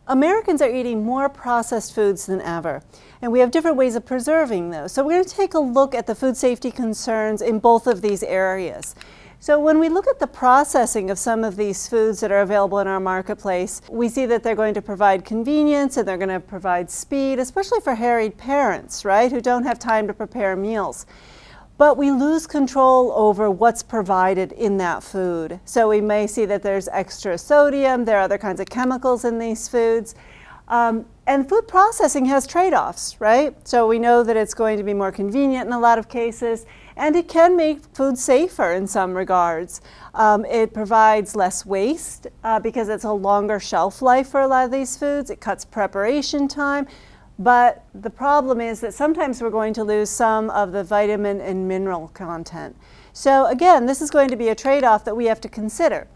Americans are eating more processed foods than ever, and we have different ways of preserving those. So we're going to take a look at the food safety concerns in both of these areas. So when we look at the processing of some of these foods that are available in our marketplace, we see that they're going to provide convenience and they're going to provide speed, especially for harried parents, right, who don't have time to prepare meals. But we lose control over what's provided in that food. So we may see that there's extra sodium, there are other kinds of chemicals in these foods. And food processing has trade-offs, right? So we know that it's going to be more convenient in a lot of cases, and it can make food safer in some regards. It provides less waste because it's a longer shelf life for a lot of these foods. It cuts preparation time. But the problem is that sometimes we're going to lose some of the vitamin and mineral content. So again, this is going to be a trade-off that we have to consider.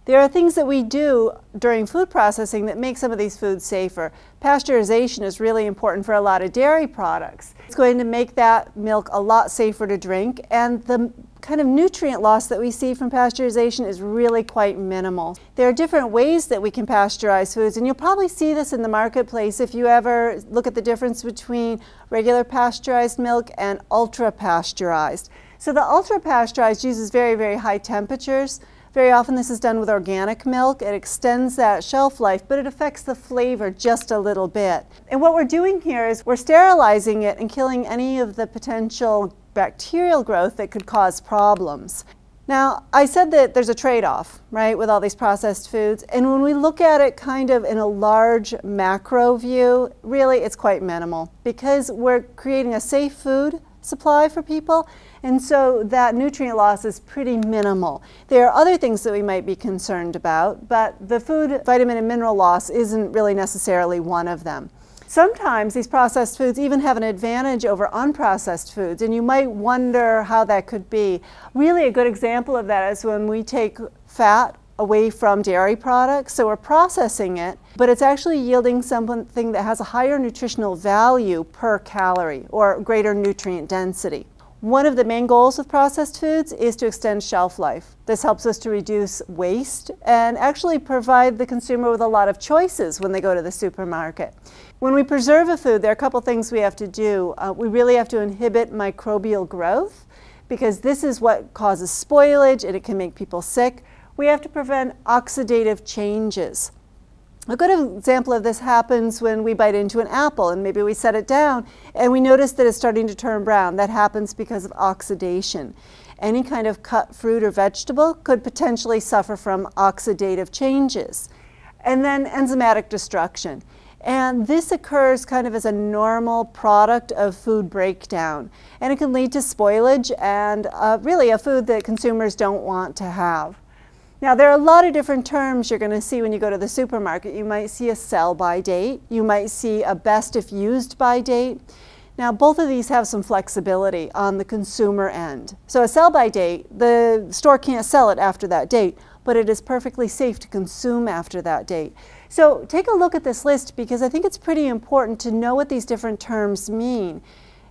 There are things that we do during food processing that make some of these foods safer. Pasteurization is really important for a lot of dairy products. It's going to make that milk a lot safer to drink, and the kind of nutrient loss that we see from pasteurization is really quite minimal. There are different ways that we can pasteurize foods, and you'll probably see this in the marketplace if you ever look at the difference between regular pasteurized milk and ultra pasteurized. So the ultra pasteurized uses very, very high temperatures. Very often this is done with organic milk. It extends that shelf life, but it affects the flavor just a little bit. And what we're doing here is we're sterilizing it and killing any of the potential bacterial growth that could cause problems. Now, I said that there's a trade-off, right, with all these processed foods. And when we look at it kind of in a large macro view, really it's quite minimal because we're creating a safe food supply for people, and so that nutrient loss is pretty minimal. There are other things that we might be concerned about, but the food vitamin and mineral loss isn't really necessarily one of them. Sometimes these processed foods even have an advantage over unprocessed foods, and you might wonder how that could be. Really a good example of that is when we take fat away from dairy products. So we're processing it, but it's actually yielding something that has a higher nutritional value per calorie or greater nutrient density. One of the main goals of processed foods is to extend shelf life. This helps us to reduce waste and actually provide the consumer with a lot of choices when they go to the supermarket. When we preserve a food, there are a couple things we have to do. We really have to inhibit microbial growth because this is what causes spoilage and it can make people sick. We have to prevent oxidative changes. A good example of this happens when we bite into an apple and maybe we set it down and we notice that it's starting to turn brown. That happens because of oxidation. Any kind of cut fruit or vegetable could potentially suffer from oxidative changes. And then enzymatic destruction. And this occurs kind of as a normal product of food breakdown. And it can lead to spoilage and really a food that consumers don't want to have. Now, there are a lot of different terms you're going to see when you go to the supermarket. You might see a sell-by date. You might see a best if used by date. Now, both of these have some flexibility on the consumer end. So a sell-by date, the store can't sell it after that date, but it is perfectly safe to consume after that date. So take a look at this list because I think it's pretty important to know what these different terms mean.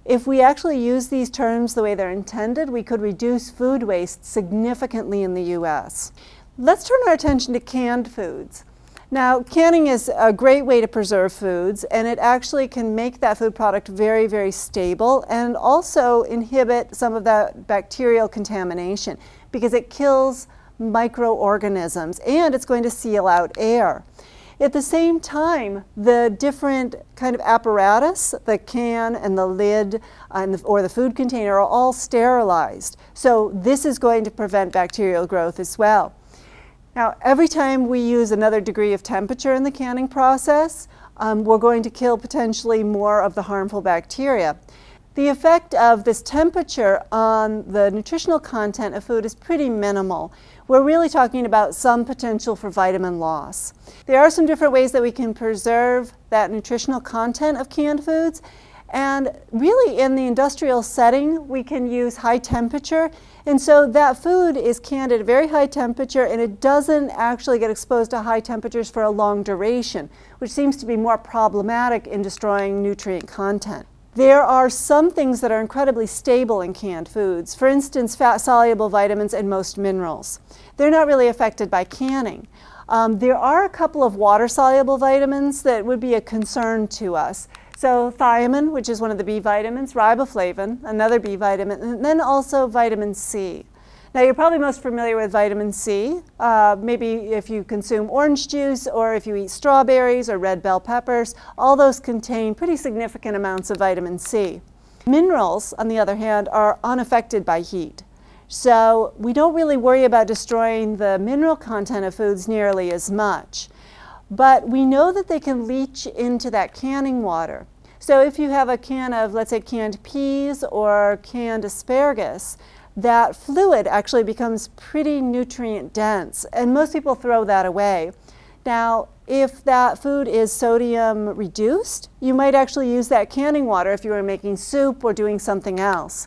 If we actually use these terms the way they're intended, we could reduce food waste significantly in the U.S. Let's turn our attention to canned foods. Now, canning is a great way to preserve foods, and it actually can make that food product very, very stable and also inhibit some of that bacterial contamination because it kills microorganisms and it's going to seal out air. At the same time, the different kind of apparatus, the can and the lid or the food container are all sterilized. So this is going to prevent bacterial growth as well. Now, every time we use another degree of temperature in the canning process, we're going to kill potentially more of the harmful bacteria. The effect of this temperature on the nutritional content of food is pretty minimal. We're really talking about some potential for vitamin loss. There are some different ways that we can preserve that nutritional content of canned foods. And really in the industrial setting, we can use high temperature. And so that food is canned at a very high temperature and it doesn't actually get exposed to high temperatures for a long duration, which seems to be more problematic in destroying nutrient content. There are some things that are incredibly stable in canned foods. For instance, fat-soluble vitamins and most minerals. They're not really affected by canning. There are a couple of water-soluble vitamins that would be a concern to us. So thiamine, which is one of the B vitamins, riboflavin, another B vitamin, and then also vitamin C. Now you're probably most familiar with vitamin C, maybe if you consume orange juice or if you eat strawberries or red bell peppers. All those contain pretty significant amounts of vitamin C. Minerals, on the other hand, are unaffected by heat. So we don't really worry about destroying the mineral content of foods nearly as much. But we know that they can leach into that canning water. So if you have a can of, let's say, canned peas or canned asparagus, that fluid actually becomes pretty nutrient dense, and most people throw that away. Now, if that food is sodium reduced, you might actually use that canning water if you were making soup or doing something else.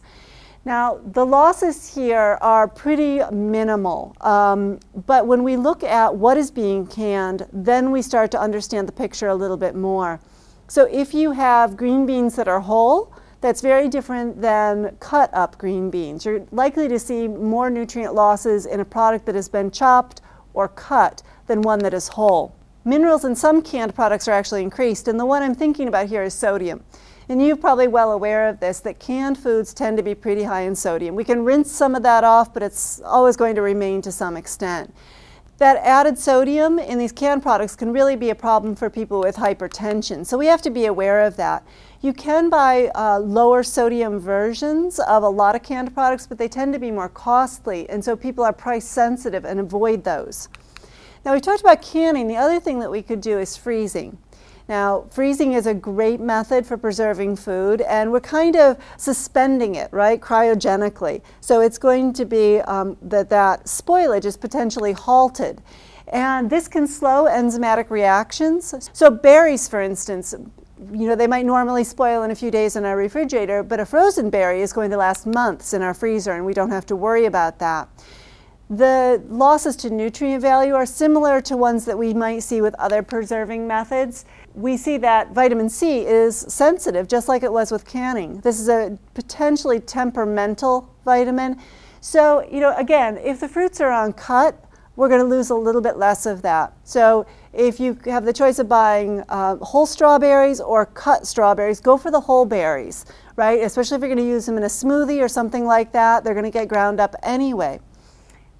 Now, the losses here are pretty minimal, but when we look at what is being canned, then we start to understand the picture a little bit more. So if you have green beans that are whole, that's very different than cut up green beans. You're likely to see more nutrient losses in a product that has been chopped or cut than one that is whole. Minerals in some canned products are actually increased, and the one I'm thinking about here is sodium. And you're probably well aware of this, that canned foods tend to be pretty high in sodium. We can rinse some of that off, but it's always going to remain to some extent. That added sodium in these canned products can really be a problem for people with hypertension, so we have to be aware of that. You can buy lower sodium versions of a lot of canned products, but they tend to be more costly, and so people are price sensitive and avoid those. Now, we talked about canning. The other thing that we could do is freezing. Now, freezing is a great method for preserving food, and we're kind of suspending it, right, cryogenically. So it's going to be that spoilage is potentially halted. And this can slow enzymatic reactions. So berries, for instance, you know, they might normally spoil in a few days in our refrigerator, but a frozen berry is going to last months in our freezer, and we don't have to worry about that. The losses to nutrient value are similar to ones that we might see with other preserving methods. We see that vitamin C is sensitive, just like it was with canning. This is a potentially temperamental vitamin. So, you know, again, if the fruits are uncut, we're going to lose a little bit less of that. So if you have the choice of buying whole strawberries or cut strawberries, go for the whole berries, right? Especially if you're going to use them in a smoothie or something like that, they're going to get ground up anyway.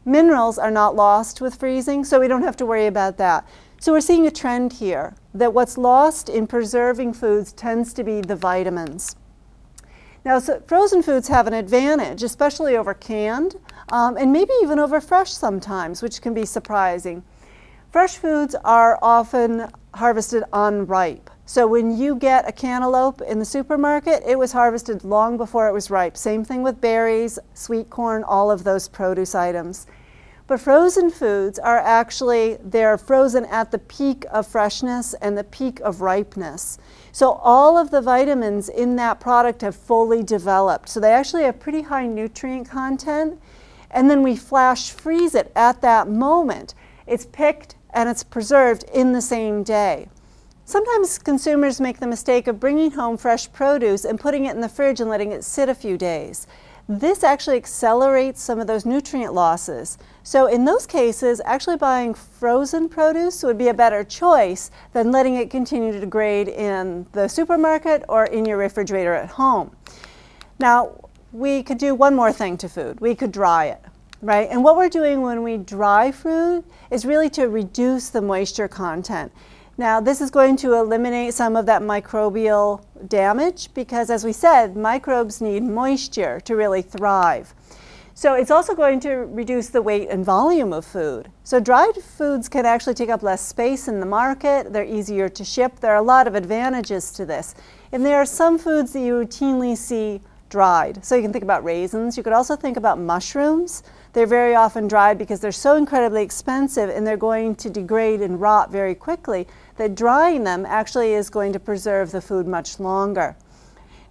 Minerals are not lost with freezing, so we don't have to worry about that. So we're seeing a trend here that what's lost in preserving foods tends to be the vitamins. Now, so frozen foods have an advantage, especially over canned, and maybe even over fresh sometimes, which can be surprising. Fresh foods are often harvested unripe. So when you get a cantaloupe in the supermarket, it was harvested long before it was ripe. Same thing with berries, sweet corn, all of those produce items. But frozen foods are actually, they're frozen at the peak of freshness and the peak of ripeness. So all of the vitamins in that product have fully developed. So they actually have pretty high nutrient content. And then we flash freeze it at that moment. It's picked and it's preserved in the same day. Sometimes consumers make the mistake of bringing home fresh produce and putting it in the fridge and letting it sit a few days. This actually accelerates some of those nutrient losses. So in those cases, actually buying frozen produce would be a better choice than letting it continue to degrade in the supermarket or in your refrigerator at home. Now, we could do one more thing to food. We could dry it, right? And what we're doing when we dry food is really to reduce the moisture content. Now, this is going to eliminate some of that microbial damage because, as we said, microbes need moisture to really thrive. So it's also going to reduce the weight and volume of food. So dried foods can actually take up less space in the market. They're easier to ship. There are a lot of advantages to this. And there are some foods that you routinely see dried. So you can think about raisins. You could also think about mushrooms. They're very often dried because they're so incredibly expensive and they're going to degrade and rot very quickly that drying them actually is going to preserve the food much longer.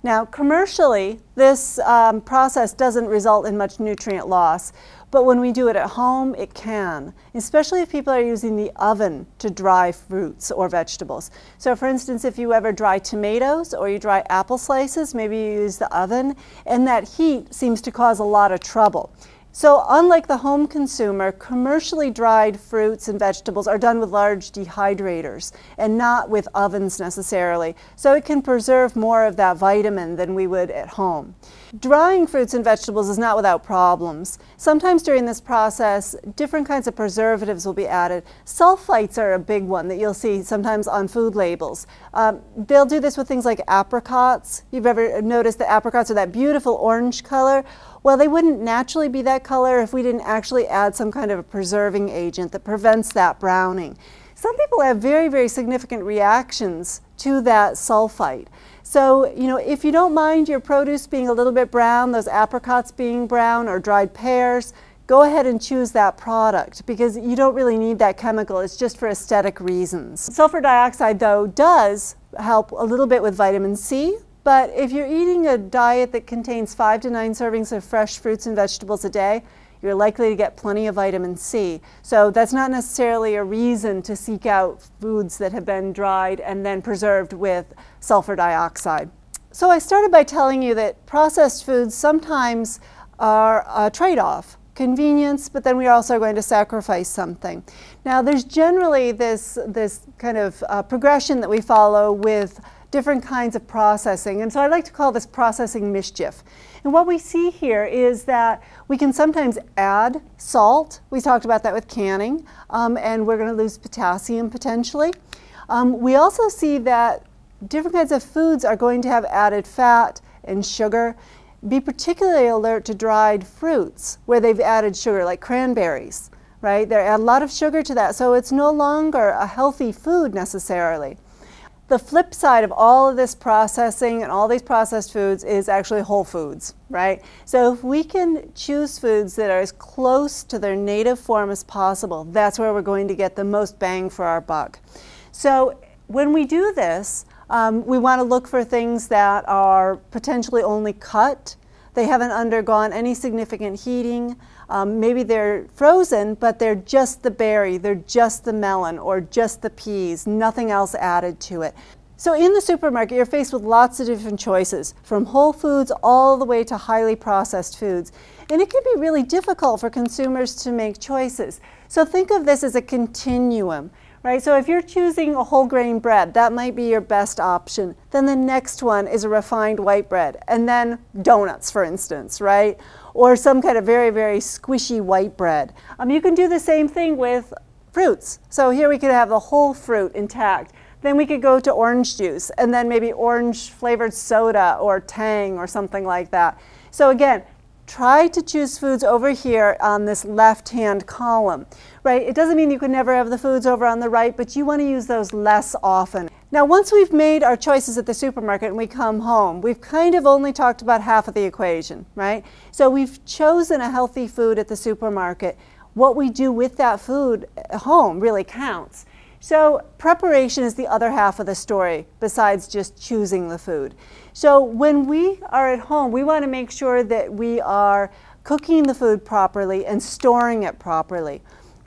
Now, commercially, this process doesn't result in much nutrient loss, but when we do it at home, it can, especially if people are using the oven to dry fruits or vegetables. So for instance, if you ever dry tomatoes or you dry apple slices, maybe you use the oven, and that heat seems to cause a lot of trouble. So unlike the home consumer, commercially dried fruits and vegetables are done with large dehydrators and not with ovens necessarily. So it can preserve more of that vitamin than we would at home. Drying fruits and vegetables is not without problems. Sometimes during this process, different kinds of preservatives will be added. Sulfites are a big one that you'll see sometimes on food labels. They'll do this with things like apricots. You've ever noticed that apricots are that beautiful orange color? Well, they wouldn't naturally be that color if we didn't actually add some kind of a preserving agent that prevents that browning. Some people have very, very significant reactions to that sulfite. So, if you don't mind your produce being a little bit brown, those apricots being brown or dried pears, go ahead and choose that product because you don't really need that chemical. It's just for aesthetic reasons. Sulfur dioxide, though, does help a little bit with vitamin C. But if you're eating a diet that contains 5 to 9 servings of fresh fruits and vegetables a day, you're likely to get plenty of vitamin C. So that's not necessarily a reason to seek out foods that have been dried and then preserved with sulfur dioxide. So I started by telling you that processed foods sometimes are a trade-off. Convenience, but then we are also going to sacrifice something. Now there's generally this kind of progression that we follow with different kinds of processing, and so I like to call this processing mischief. And what we see here is that we can sometimes add salt. We talked about that with canning, and we're going to lose potassium potentially. We also see that different kinds of foods are going to have added fat and sugar. Be particularly alert to dried fruits where they've added sugar, like cranberries, right? They add a lot of sugar to that, so it's no longer a healthy food necessarily. The flip side of all of this processing and all these processed foods is actually whole foods, right? So if we can choose foods that are as close to their native form as possible, that's where we're going to get the most bang for our buck. So when we do this, we want to look for things that are potentially only cut. They haven't undergone any significant heating. Maybe they're frozen, but they're just the berry, they're just the melon, or just the peas, nothing else added to it. So in the supermarket, you're faced with lots of different choices, from whole foods all the way to highly processed foods. And it can be really difficult for consumers to make choices. So think of this as a continuum. Right, so if you're choosing a whole grain bread, that might be your best option. Then the next one is a refined white bread, and then donuts, for instance, right? Or some kind of very, very squishy white bread. You can do the same thing with fruits. So here we could have the whole fruit intact. Then we could go to orange juice, and then maybe orange flavored soda or Tang or something like that. So again, try to choose foods over here on this left-hand column, right? It doesn't mean you can never have the foods over on the right, but you want to use those less often. Now, once we've made our choices at the supermarket and we come home, we've kind of only talked about half of the equation, right? So we've chosen a healthy food at the supermarket. What we do with that food at home really counts. So preparation is the other half of the story besides just choosing the food. So when we are at home, we want to make sure that we are cooking the food properly and storing it properly.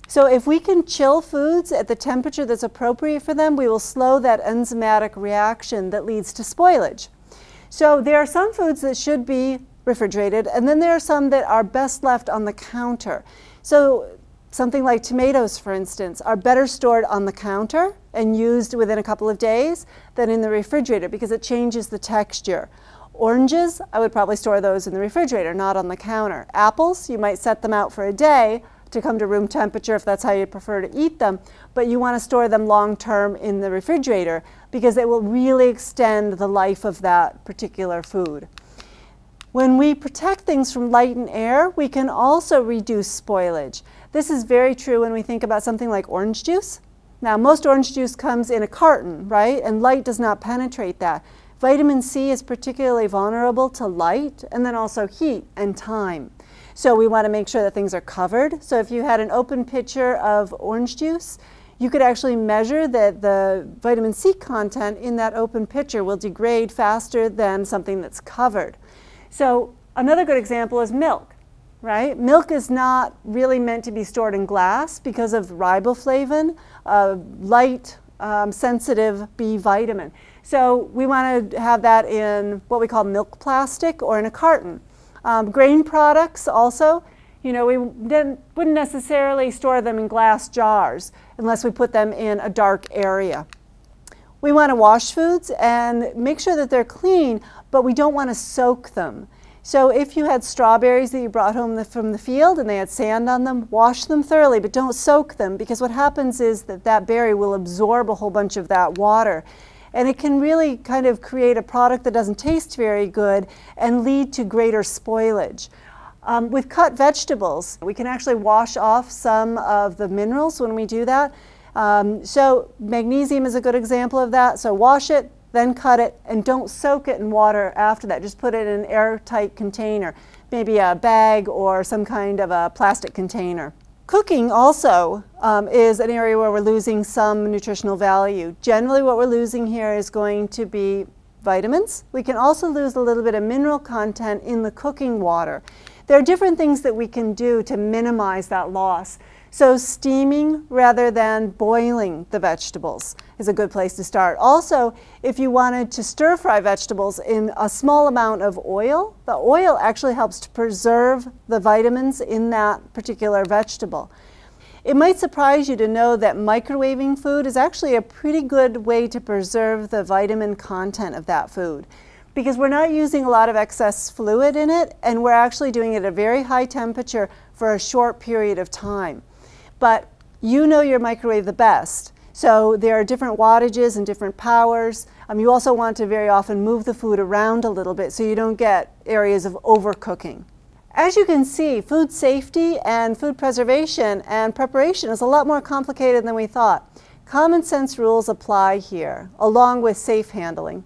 So if we can chill foods at the temperature that's appropriate for them, we will slow that enzymatic reaction that leads to spoilage. So there are some foods that should be refrigerated, and then there are some that are best left on the counter. So something like tomatoes, for instance, are better stored on the counter and used within a couple of days than in the refrigerator because it changes the texture. Oranges, I would probably store those in the refrigerator, not on the counter. Apples, you might set them out for a day to come to room temperature if that's how you prefer to eat them, but you want to store them long term in the refrigerator because it will really extend the life of that particular food. When we protect things from light and air, we can also reduce spoilage. This is very true when we think about something like orange juice. Now, most orange juice comes in a carton, right? And light does not penetrate that. Vitamin C is particularly vulnerable to light and then also heat and time. So we want to make sure that things are covered. So if you had an open pitcher of orange juice, you could actually measure that the vitamin C content in that open pitcher will degrade faster than something that's covered. So another good example is milk, right? Milk is not really meant to be stored in glass because of riboflavin, light sensitive B vitamin. So we want to have that in what we call milk plastic or in a carton. Grain products also, You know, we wouldn't necessarily store them in glass jars unless we put them in a dark area. We want to wash foods and make sure that they're clean, but we don't want to soak them. So if you had strawberries that you brought home from the field and they had sand on them, wash them thoroughly, but don't soak them, because what happens is that that berry will absorb a whole bunch of that water. And it can really kind of create a product that doesn't taste very good and lead to greater spoilage. With cut vegetables, we can actually wash off some of the minerals when we do that. So magnesium is a good example of that. So wash it, then cut it, and don't soak it in water after that. Just put it in an airtight container, maybe a bag or some kind of a plastic container. Cooking also is an area where we're losing some nutritional value. Generally what we're losing here is going to be vitamins. We can also lose a little bit of mineral content in the cooking water. There are different things that we can do to minimize that loss. So steaming rather than boiling the vegetables is a good place to start. Also, if you wanted to stir fry vegetables in a small amount of oil, the oil actually helps to preserve the vitamins in that particular vegetable. It might surprise you to know that microwaving food is actually a pretty good way to preserve the vitamin content of that food, because we're not using a lot of excess fluid in it, and we're actually doing it at a very high temperature for a short period of time. But you know your microwave the best. So there are different wattages and different powers. You also want to very often move the food around a little bit so you don't get areas of overcooking. As you can see, food safety and food preservation and preparation is a lot more complicated than we thought. Common sense rules apply here, along with safe handling.